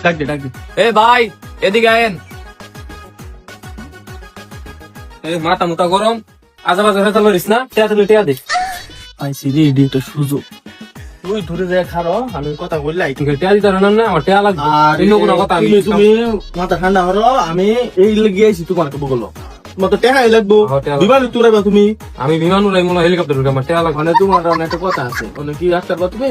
ডাক দে। এ ভাই এদিকে আয়েন। এই মাথা মুতা গরম, আজাবাজা ফেতা লরিস না, টিয়া দিলে টিয়া দে। আইসি রে এডি একটা সুযোগ। তুই ধরে যায় খারো, আমি কথা বললাই। তুই টিয়া দিতে না না, আমার টিয়া লাগবে। এই কোনো কথা আমি তুমি মাথা ঠান্ডা করো, আমি এই লেগে আইছি তোমার কাছে বললো। তোমার তো টেকাই লাগবো, বিমান তুরাইবা তুমি। আমি বিমান উড়াই মনে হেলিকপ্টার উড়াই, আমার টিয়া লাগবে। মানে তোমার একটা কথা আছে, মানে কি রাখতে পারবা তুমি?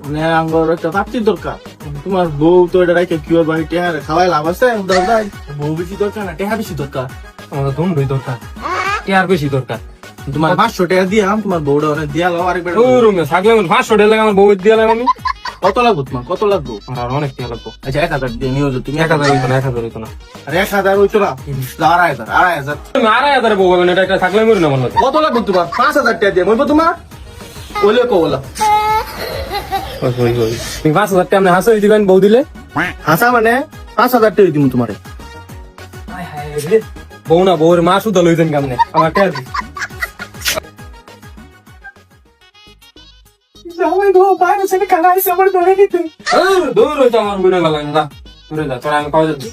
মানে আমার একটা পাত্রীর দরকার। তোমার বউ তো এটা রাখে কি ওর বাড়ি টেহা খাওয়াই লাভ আছে? বউ বেশি দরকার না, টেহা বেশি দরকার। আমার দুই দরকার, টিয়ার বেশি দরকার। তোমার 500 টাকা দিয়াম, তোমার বউটা অনেক দিয়া লাও আরেকবার। ওই রুমে থাকলে 500 টাকা লাগে, আমার বউ দিয়ে লাগে আমি। কত লাগবো তোমার, কত লাগবো? আর অনেক টিয়া লাগবো। আচ্ছা 1000 দিয়ে নিও তুমি। 1000 হইতো না, 1000 হইতো না। আর 1000 হইতো না, 2500। তুমি 2500 বউ পাবেন, এটা থাকলে মরি না আমার লাগে। কত লাগবো তোমার? 5000 টাকা দিয়ে বলবো তোমার? ওলে কোলা তুমি 5000 টাকা আপনি হাসি দিবেন বউ দিলে? হাসা মানে 5000 টাকা দিমু তোমারে। বউ না, বউর মা শুধু লইতেন কেমনে, আমার টিয়া দি। দূর হইতে আমার বুড়ে লাগে না, দূরে যা, তোরা আমি কবে যাচ্ছি?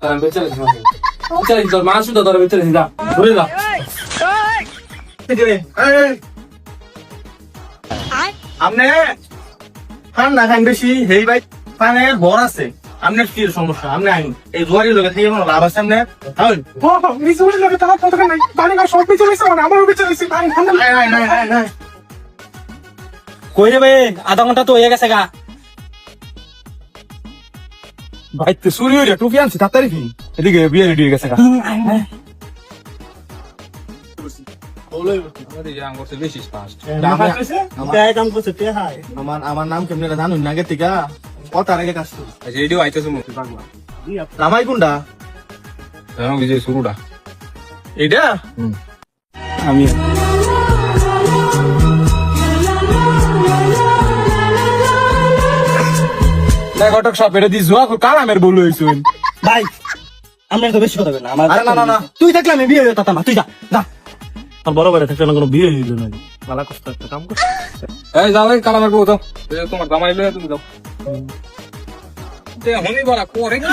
আমি বেঁচে গেছি, বেঁচে গেছি, তোর মা শুধু তোর বেঁচে গেছি, যা, দূরে যা। আমনে ঠান্ডা খান বেশি, হেই ভাই পানের ভর আছে। আপনার কি সমস্যা? আপনি আইন এই জোয়ারি লোকে থেকে কোনো লাভ আছে? আপনি কই রে ভাই, আধা ঘন্টা তো হয়ে গেছে গা। ভাই তো চুরি হয়ে টুপি আনছি তাড়াতাড়ি কি এদিকে বিয়ে রেডি হয়ে গেছে গা। আমার নাম কেমনে জানুন না আগে থেকে কথা আগে কাজ রামাই কোনটা শুরুটা এইটা আমি ঘটক সব এটা দিয়ে জোয়া কার আমের বলু হয়েছে। ভাই আমরা তো বেশি কথা বলি না। আমার আরে না না না তুই থাকলে আমি বিয়ে হয়ে যেতাম না, তুই যা যা। আর বড় বাইরে থাকলে না কোনো বিয়ে হইল না। মালা কষ্ট একটা কাম কর। এই যাও এই কালামের বউ যাও, তোমার জামাই লয়ে তুমি যাও। হনি বলা করে কি